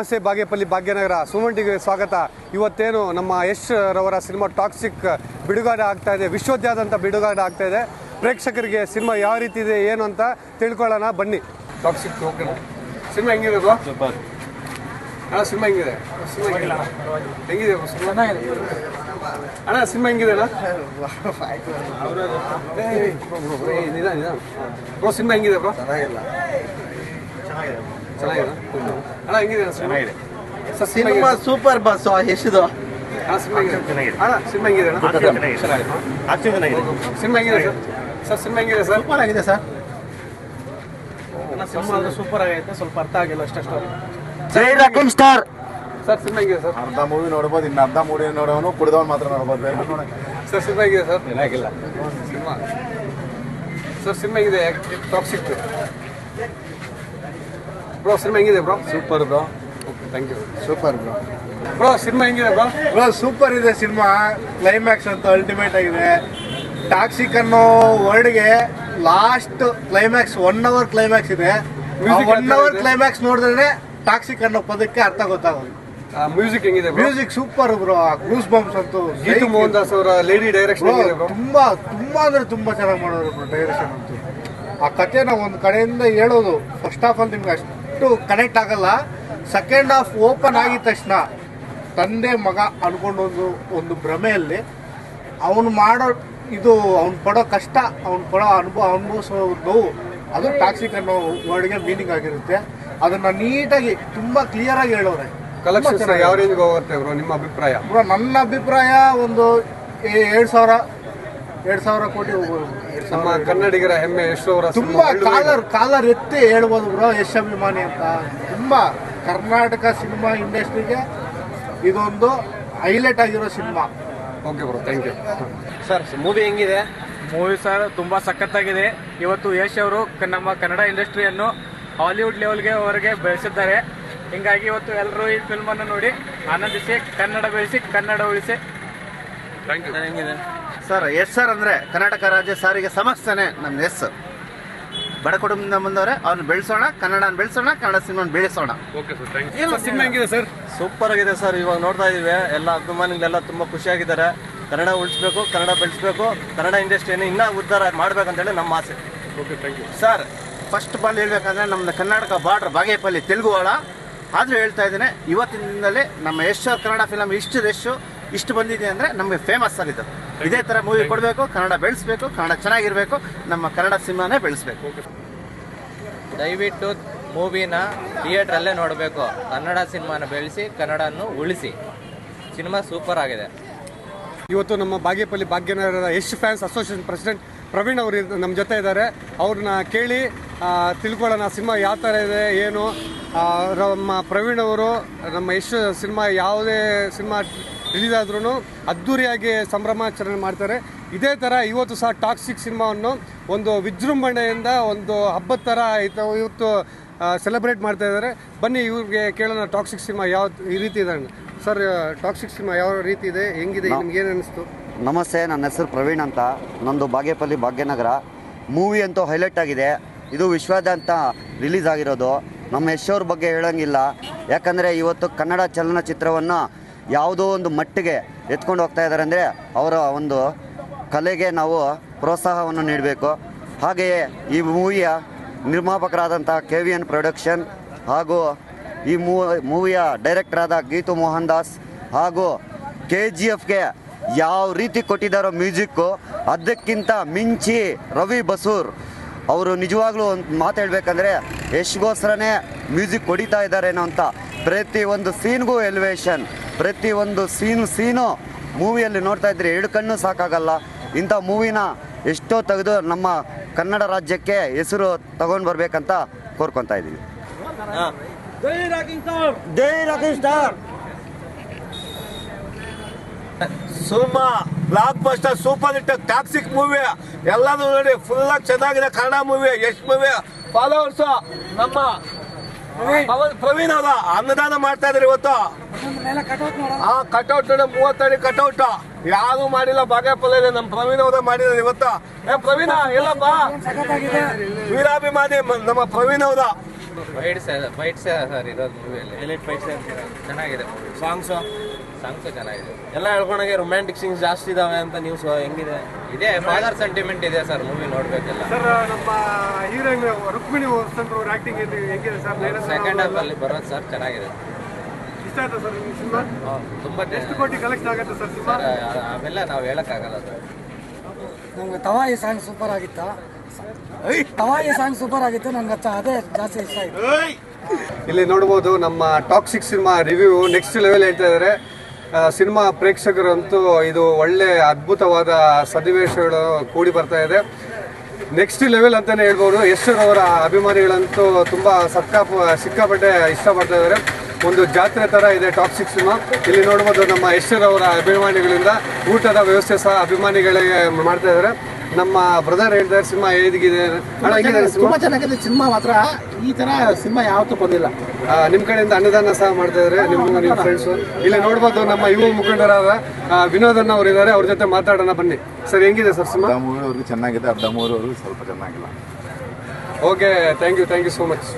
ನಮಸ್ತೆ ಬಾಗೇಪಲ್ಲಿ ಭಾಗ್ಯನಗರ ಸುಮನ್ ಟಿವಿಗೆ ಸ್ವಾಗತ. ಇವತ್ತೇನು ನಮ್ಮ ಯಶ್ ರವರ ಸಿನಿಮಾ ಟಾಕ್ಸಿಕ್ ಬಿಡುಗಡೆ ಆಗ್ತಾ ಇದೆ, ವಿಶ್ವದಾದ್ಯಂತ ಬಿಡುಗಡೆ ಆಗ್ತಾ ಇದೆ. ಪ್ರೇಕ್ಷಕರಿಗೆ ಸಿನಿಮಾ ಯಾವ ರೀತಿ ಇದೆ ಏನು ಅಂತ ತಿಳ್ಕೊಳ್ಳೋಣ ಬನ್ನಿ. ಟಾಕ್ಸಿಕ್ ಓಕೆ, ಸಿನಿಮಾ ಹೆಂಗಿದೆ ಬ್ರೋ? ಸೂಪರ್ ಅಣ್ಣ. ಸಿನಿಮಾ ಹೆಂಗಿದೆ? ಹೆಂಗಿದೆ ಅಣ್ಣ? ಸಿನಿಮಾ ಹೆಂಗಿದೆ ಅಣ್ಣ? ಬ್ರೋ ಸಿನಿಮಾ ಹೆಂಗಿದೆ ಬ್ರೋ? ಚೆನ್ನಾಗಿದೆ ಅಣ್ಣ. ಹೆಂಗಿದೆ ಚೆನ್ನಾಗಿದೆ ಸಿನಿಮಾ? ಸೂಪರ್ ಬಸ್ ಎಷ್ಟಿದು ಸಿನಿಮಾ ಹೆಂಗಿದೆ ಅಣ್ಣ? ಸಿನಿಮಾ ಹೆಂಗಿದೆ ಅಣ್ಣ? ಸಿನಿಮಾ ಹೆಂಗಿದೆ ಸರ್? ಸಿನಿಮಾ ಹೆಂಗಿದೆ ಸರ್? ಸೂಪರ್ ಆಗಿದೆ ಸರ್. ಸಿನಿಮಾ ಸೂಪರ್ ಆಗೈತೆ, ಸ್ವಲ್ಪ ಅರ್ಥ ಆಗಿಲ್ಲ ಅಷ್ಟಷ್ಟು. ಜೈ ರಾಕಿಂಗ್ ಸ್ಟಾರ್ ಸರ್ ಸಿನಿಮಾ ಹೆಂಗಿದೆ ಸರ್? ಅರ್ಧ ಮೂವಿ ನೋಡ್ಬೋದು, ಇನ್ನು ಅರ್ಧ ಮೂವಿ ನೋಡೋನು ಕುಡಿದವನು ಮಾತ್ರ ನೋಡ್ಬೋದು. ಸರ್ ಸಿನಿಮಾ ಹೆಂಗಿದೆ ಸರ್? ಏನಾಗಿಲ್ಲ ಸಿನಿಮಾ. ಸರ್ ಸಿನಿಮಾ ಹೆಂಗಿದೆ? ಟಾಕ್ಸಿಕ್ ಬ್ರೋ ಸಿನಿಮಾ ಹೆಂಗಿದೆ bro? Super bro. Okay thank you. Super bro. Bro cinema ಹೆಂಗಿದೆ ಬ್ರೋ? ಬ್ರೋ ಸೂಪರ್ ಇದೆ ಸಿನಿಮಾ. ಕ್ಲೈಮ್ಯಾಕ್ಸ್ ಅಂತೂ ಅಲ್ಟಿಮೇಟ್ ಆಗಿದೆ. ಟಾಕ್ಸಿಕ್ ಅನ್ನೋ ವರ್ಡ್ಗೆ ಲಾಸ್ಟ್ ಕ್ಲೈಮ್ಯಾಕ್ಸ್ 1 hour ಕ್ಲೈಮ್ಯಾಕ್ಸ್ ಇದೆ. 1 hour ಕ್ಲೈಮ್ಯಾಕ್ಸ್ ನೋಡಿದ್ರೆ ಟಾಕ್ಸಿಕ್ ಅನ್ನೋ ಪದಕ್ಕೆ ಅರ್ಥ ಗೊತ್ತಾಗೋದು. ಮ್ಯೂಸಿಕ್ ಹೆಂಗಿದೆ bro? Music super bro. Goose bumps ಅಂತೂ ಗೀತು ಮೋಹನ್ ದಾಸ್ ಅವರ ಲೇಡಿ ಡೈರೆಕ್ಷನ್ ಹೆಂಗಿದೆ ಬ್ರೋ? ತುಂಬಾ ಅಂದ್ರೆ ತುಂಬಾ ಚೆನ್ನಾಗಿ ಮಾಡೋರು ಬ್ರೋ. ಡೈರೆಕ್ಷನ್ ಅಂತೂ ಆ ಕಥೆನ ಒಂದು ಕಡೆಯಿಂದ ಹೇಳೋದು. ಫಸ್ಟ್ ಹಾಫ್ ಅಲ್ಲಿ ನಿಮ್ಗೆ ಅಷ್ಟು ಕನೆಕ್ಟ್ ಆಗಲ್ಲ. ಸೆಕೆಂಡ್ ಹಾಫ್ ಓಪನ್ ಆಗಿದ ತಕ್ಷಣ ತಂದೆ ಮಗ ಅನ್ಕೊಂಡು ಒಂದು ಭ್ರಮೆಯಲ್ಲಿ ಅವನು ಮಾಡೋ ಇದು, ಅವ್ನು ಪಡೋ ಕಷ್ಟ, ಅವ್ನು ಪಡೋ ಅನುಭವಿಸೋ ನೋವು, ಅದು ಟಾಕ್ಸಿಕ್ ಅನ್ನೋ ವರ್ಡ್ಗೆ ಮೀನಿಂಗ್ ಆಗಿರುತ್ತೆ. ಅದನ್ನ ನೀಟಾಗಿ ತುಂಬಾ ಕ್ಲಿಯರ್ ಆಗಿ ಹೇಳೋರೆ. ಕಲೆಕ್ಷನ್ಸ್ ಯಾವ ರೇಂಜ್ಗೆ ಹೋಗುತ್ತೆ ಬ್ರೋ ನಿಮ್ಮ ಅಭಿಪ್ರಾಯ? ಬ್ರೋ ನನ್ನ ಅಭಿಪ್ರಾಯ ಒಂದು 2,000 ಕೋಟಿ ಹೋಗ್ಬೋದು. ನಮ್ಮ ಕನ್ನಡಿಗರ ಹೆಮ್ಮೆ ಯಶ್ ಅವರ ತುಂಬಾ ಕಾಲರ್ ಎತ್ತಿ ಹೇಳ್ಬೋದು ಬ್ರೋ. ಯಶ್ ಅಭಿಮಾನಿ ಅಂತ ತುಂಬಾ ಕರ್ನಾಟಕ ಸಿನಿಮಾ ಇಂಡಸ್ಟ್ರಿಗೆ ಇದೊಂದು ಹೈಲೈಟ್ ಆಗಿರೋ cinema. Okay bro thank you. Sir movie ಹೆಂಗಿದೆ? ಮೂವಿ ಸರ್ ತುಂಬಾ ಸಖತ್ತಾಗಿದೆ. ಇವತ್ತು ಯಶ್ ಅವರು ನಮ್ಮ ಕನ್ನಡ ಇಂಡಸ್ಟ್ರಿಯನ್ನು ಹಾಲಿವುಡ್ ಲೆವೆಲ್ಗೆ ಹೊರಗೆ ಬೆಳೆಸಿದ್ದಾರೆ. ಹಿಂಗಾಗಿ ಇವತ್ತು ಎಲ್ಲರೂ ಈ ಫಿಲ್ಮ್ ಅನ್ನು ನೋಡಿ ಆನಂದಿಸಿ, ಕನ್ನಡ ಬೆಳೆಸಿ, ಕನ್ನಡ ಉಳಿಸಿ. Thank you. ಹೆಂಗಿದೆ ಸರ್? ಎಸ್ ಸರ್ ಅಂದ್ರೆ ಕರ್ನಾಟಕ ರಾಜ್ಯ ಸಾರಿಗೆ ಸಂಸ್ಥೆನೇ ನಮ್ಮ ಎಸ್. ಬಡ ಕುಟುಂಬದಿಂದ ಬಂದವರೆ ಅವ್ರನ್ನ ಬೆಳೆಸೋಣ, ಕನ್ನಡನ ಬೆಳೆಸೋಣ, ಕನ್ನಡ ಸಿನಿಮಾನ ಬೆಳೆಸೋಣ. Okay sir thank you. Cinema ಹೆಂಗಿದೆ ಸರ್? ಸೂಪರ್ ಆಗಿದೆ ಸರ್. ಇವಾಗ ನೋಡ್ತಾ ಇದೀವಿ, ಎಲ್ಲ ಅಭಿಮಾನಿಗಳೆಲ್ಲ ತುಂಬಾ ಖುಷಿಯಾಗಿದ್ದಾರೆ. ಕನ್ನಡ ಉಳಿಸ್ಬೇಕು, ಕನ್ನಡ ಬೆಳೆಸಬೇಕು, ಕನ್ನಡ ಇಂಡಸ್ಟ್ರಿಯನ್ನು ಇನ್ನೂ ಉದ್ಧಾರ ಮಾಡ್ಬೇಕಂತೇಳಿ ನಮ್ಮ ಆಸೆ. Okay thank you. Sir first ball ಹೇಳ್ಬೇಕಂದ್ರೆ ನಮ್ದು ಕರ್ನಾಟಕ ಬಾರ್ಡರ್ ಬಾಗೇಪಲ್ಲಿ ತೆಲುಗು ಒಳ. ಆದರೂ ಹೇಳ್ತಾ ಇದ್ದೇನೆ, ಇವತ್ತಿನ ದಿನದಲ್ಲಿ ನಮ್ಮ ಯಶ್ ಕನ್ನಡ ಫಿಲಮ್ ಇಷ್ಟು ರಶ್ಶು ಇಷ್ಟು ಬಂದಿದೆ ಅಂದರೆ ನಮಗೆ ಫೇಮಸ್ ಆಗಿದ್ದು. ಇದೇ ಥರ ಮೂವಿ ಕೊಡಬೇಕು, ಕನ್ನಡ ಬೆಳೆಸಬೇಕು, ಕನ್ನಡ ಚೆನ್ನಾಗಿರಬೇಕು, ನಮ್ಮ ಕನ್ನಡ ಸಿನಿಮಾನೇ ಬೆಳೆಸಬೇಕು. ದಯವಿಟ್ಟು ಮೂವಿನ ಥಿಯೇಟ್ರಲ್ಲೇ ನೋಡಬೇಕು. ಕನ್ನಡ ಸಿನಿಮಾನ ಬೆಳೆಸಿ, ಕನ್ನಡನ್ನು ಉಳಿಸಿ. ಸಿನಿಮಾ ಸೂಪರ್ ಆಗಿದೆ. ಇವತ್ತು ನಮ್ಮ ಬಾಗೇಪಲ್ಲಿ ಭಾಗ್ಯನಗರದ Yash fans association president Praveen ಅವರು ನಮ್ಮ ಜೊತೆ ಇದ್ದಾರೆ. ಅವ್ರನ್ನ ಕೇಳಿ ತಿಳ್ಕೊಳ್ಳೋಣ ಸಿನಿಮಾ ಯಾವ ಥರ ಇದೆ ಏನು. ನಮ್ಮ ಪ್ರವೀಣ್ ಅವರು ನಮ್ಮ ಯಶ್ ಸಿನಿಮಾ ಯಾವುದೇ ಸಿನಿಮಾ ರಿಲೀಸ್ ಆದ್ರೂ ಅದ್ಧೂರಿಯಾಗಿ ಸಂಭ್ರಮಾಚರಣೆ ಮಾಡ್ತಾರೆ. ಇದೇ ಥರ ಇವತ್ತು ಸಹ ಟಾಕ್ಸಿಕ್ ಸಿನಿಮಾವನ್ನು ಒಂದು ವಿಜೃಂಭಣೆಯಿಂದ ಒಂದು ಹಬ್ಬದ ಥರ ಇವತ್ತು ಸೆಲೆಬ್ರೇಟ್ ಮಾಡ್ತಾ ಇದ್ದಾರೆ. ಬನ್ನಿ ಇವ್ರಿಗೆ ಕೇಳೋಣ ಟಾಕ್ಸಿಕ್ ಸಿನಿಮಾ ಯಾವ ಈ ರೀತಿ ಇದೆ. ಸರ್ ಟಾಕ್ಸಿಕ್ ಸಿನಿಮಾ ಯಾವ ರೀತಿ ಇದೆ, ಹೆಂಗಿದೆ, ನಿಮ್ಗೆ ಏನು ಅನಿಸ್ತು? ನಮಸ್ತೆ, ನನ್ನ ಹೆಸರು ಪ್ರವೀಣ್ ಅಂತ. ನಂದು ಬಾಗೇಪಲ್ಲಿ ಭಾಗ್ಯನಗರ. ಮೂವಿ ಅಂತೂ ಹೈಲೈಟ್ ಆಗಿದೆ. ಇದು ವಿಶ್ವಾದ್ಯಂತ ರಿಲೀಸ್ ಆಗಿರೋದು. ನಮ್ಮ ಯಶ್ ಅವ್ರ ಬಗ್ಗೆ ಹೇಳೋಂಗಿಲ್ಲ. ಯಾಕಂದರೆ ಇವತ್ತು ಕನ್ನಡ ಚಲನಚಿತ್ರವನ್ನು ಯಾವುದೋ ಒಂದು ಮಟ್ಟಿಗೆ ಎತ್ಕೊಂಡು ಹೋಗ್ತಾ ಇದ್ದಾರೆ. ಅಂದರೆ ಅವರ ಒಂದು ಕಲೆಗೆ ನಾವು ಪ್ರೋತ್ಸಾಹವನ್ನು ನೀಡಬೇಕು. ಹಾಗೆಯೇ ಈ ಮೂವಿಯ ನಿರ್ಮಾಪಕರಾದಂಥ KVN ಪ್ರೊಡಕ್ಷನ್ ಹಾಗೂ ಈ ಮೂವಿಯ ಡೈರೆಕ್ಟರ್ ಆದ ಗೀತು ಮೋಹನ್ ದಾಸ್ ಹಾಗೂ KGFಗೆ ಯಾವ ರೀತಿ ಕೊಟ್ಟಿದ್ದಾರೋ ಮ್ಯೂಸಿಕ್ಕು, ಅದಕ್ಕಿಂತ ಮಿಂಚಿ ರವಿ ಬಸೂರ್ ಅವರು ನಿಜವಾಗ್ಲೂ ಒಂದು ಮಾತು ಹೇಳಬೇಕಂದ್ರೆ ಯಶ್ಗೋಸ್ಕರನೇ ಮ್ಯೂಸಿಕ್ ಹೊಡಿತಾ ಇದ್ದಾರೇನೋ ಅಂತ. ಪ್ರತಿಯೊಂದು ಸೀನ್ಗೂ ಎಲಿವೇಶನ್, ಪ್ರತಿಯೊಂದು ಸೀನು ಮೂವಿಯಲ್ಲಿ ನೋಡ್ತಾ ಇದ್ರೆ 2 ಕಣ್ಣು ಸಾಕಾಗಲ್ಲ. ಇಂಥ ಮೂವಿನ ಎಷ್ಟೋ ತೆಗೆದು ನಮ್ಮ ಕನ್ನಡ ರಾಜ್ಯಕ್ಕೆ ಹೆಸರು ತಗೊಂಡು ಬರಬೇಕಂತ ಕೋರ್ಕೊತಾ ಇದ್ದೀವಿ. ಜೈ ರಾಕಿಂಗ್ ಸ್ಟಾರ್. ಸುಮಾ blockbuster super hit Toxic movie ಎಲ್ಲಾನು ನೋಡಿ ಫುಲ್ ಆಗಿ ಚೆನ್ನಾಗಿದೆ. Kannada movie Yash movie followers ನಮ್ಮ ಪ್ರವೀಣ್ ಅವರ ಅನ್ನದಾನ ಮಾಡ್ತಾ ಇದ್ದಾರೆ ಇವತ್ತು. ಕಟೌಟ್ ನೋಡಿ 30 ಅಡಿ ಕಟೌಟ್ ಯಾರು ಮಾಡಿಲ್ಲ ಬಾಗೇಪಲ್ಲಿ. ನಮ್ಮ ಪ್ರವೀಣ್ ಅವರ ಮಾಡಿದ್ದಾರೆ ಇವತ್ತು. ಪ್ರವೀಣ ಎಲ್ಲಪ್ಪ ವೀರಾಭಿಮಾನಿ ನಮ್ಮ ಪ್ರವೀಣ್ ಅವರ ಫೈಟ್ಸ್ ಸರ್ ಇರೋದು ಮೂವಿಯಲ್ಲಿ ಹೈಲೈಟ್ ಫೈಟ್ಸ್ ಚೆನ್ನಾಗಿದೆ ಮೂವಿ. ಸಾಂಗ್ಸು ಸಾಂಗ್ಸು ಚೆನ್ನಾಗಿದೆ. ಎಲ್ಲ ಹೇಳ್ಕೊಂಡಾಗೆ ರೊಮ್ಯಾಂಟಿಕ್ ಸೀನ್ಸ್ ಜಾಸ್ತಿ ಇದಾವೆ ಅಂತ ನ್ಯೂಸ್ ಹೆಂಗಿದೆ? ಇದೆ ಫಾದರ್ ಸೆಂಟಿಮೆಂಟ್ ಇದೆ ಸರ್, ಮೂವಿ ನೋಡ್ಬೇಕೆಲ್ಲ. ಸರ್ ನಮ್ಮ ಹೀರೋಯಿನ್ ರುಕ್ಮಿಣಿ ವಸಂತ್ ಅವ್ರ ಆಕ್ಟಿಂಗ್ ಹೆಂಗಿದೆ ಸರ್? ಸೆಕೆಂಡ್ ಹಾಫ್ ಅಲ್ಲಿ ಬರೋದು ಸರ್ ಚೆನ್ನಾಗಿದೆ. ಇಷ್ಟ ಆಯ್ತಾ ಸರ್ ಈ ಸಿನಿಮಾ? ತುಂಬಾ ಎಷ್ಟು ಕೋಟಿ ಕಲೆಕ್ಷನ್ ಆಗುತ್ತೆ ಸರ್ ಸಿನಿಮಾ? ಅವೆಲ್ಲ ನಾವು ಹೇಳಕ್ಕಾಗಲ್ಲ ಸರ್. ನಮ್ಗೆ ತವಾಯಿ ಸಾಂಗ್ ಸೂಪರ್ ಆಗಿತ್ತು. ತವಾಯಿ ಸಾಂಗ್ ಸೂಪರ್ ಆಗಿತ್ತು, ನಂಗೆ ಅದೇ ಜಾಸ್ತಿ ಇಷ್ಟ ಆಯಿತು. ಇಲ್ಲಿ ನೋಡ್ಬೋದು ನಮ್ಮ toxic cinema review next level ಹೇಳ್ತಾ ಇದ್ದಾರೆ. ಸಿನಿಮಾ ಪ್ರೇಕ್ಷಕರಂತೂ ಇದು ಒಳ್ಳೆ ಅದ್ಭುತವಾದ ಸನ್ನಿವೇಶಗಳು ಕೂಡಿ ಬರ್ತಾ ಇದೆ. ನೆಕ್ಸ್ಟ್ ಲೆವೆಲ್ ಅಂತಲೇ ಹೇಳ್ಬೋದು. ಯಶ್ ಅವರ ಅಭಿಮಾನಿಗಳಂತೂ ತುಂಬ ಸಿಕ್ಕಾಪಟ್ಟೆ ಇಷ್ಟಪಡ್ತಾ ಇದ್ದಾರೆ. ಒಂದು ಜಾತ್ರೆ ಥರ ಇದೆ ಟಾಕ್ಸಿಕ್ ಸಿನಿಮಾ. ಇಲ್ಲಿ ನೋಡ್ಬೋದು ನಮ್ಮ ಯಶ್ ಅವರ ಅಭಿಮಾನಿಗಳಿಂದ ಊಟದ ವ್ಯವಸ್ಥೆ ಸಹ ಅಭಿಮಾನಿಗಳಿಗೆ ಮಾಡ್ತಾ ಇದ್ದಾರೆ. ನಮ್ಮ ಬ್ರದರ್ ಹೇಳ್ತಾರೆ ಸಿನಿಮಾ ಹೇಗಿದೆ ತುಂಬಾ ಚೆನ್ನಾಗಿದೆ ಸಿನಿಮಾ. ಮಾತ್ರ ಈ ತರ ಸಿನಿಮಾ ಯಾವತ್ತೂ ಬಂದಿಲ್ಲ. ನಿಮ್ಮ ಕಡೆಯಿಂದ ಅನ್ನದಾನ ಸಹ ಮಾಡ್ತಾ ಇದ್ದಾರೆ ನಿಮ್ಮ ಫ್ರೆಂಡ್ಸು. ಇಲ್ಲಿ ನೋಡ್ಬೋದು ನಮ್ಮ ಯುವ ಮುಖಂಡರಾದ ವಿನೋದನ್ ಅವರು ಇದ್ದಾರೆ, ಅವ್ರ ಜೊತೆ ಮಾತಾಡೋಣ ಬನ್ನಿ. ಸರ್ ಹೆಂಗಿದೆ ಸರ್ ಸಿನಿಮಾ? ಮೂವಿವರೆಗೂ ಚೆನ್ನಾಗಿದೆ, ಅರ್ಧ ಮೂರವರೆಗೂ ಸ್ವಲ್ಪ ಚೆನ್ನಾಗಿಲ್ಲ. Okay, thank you so much.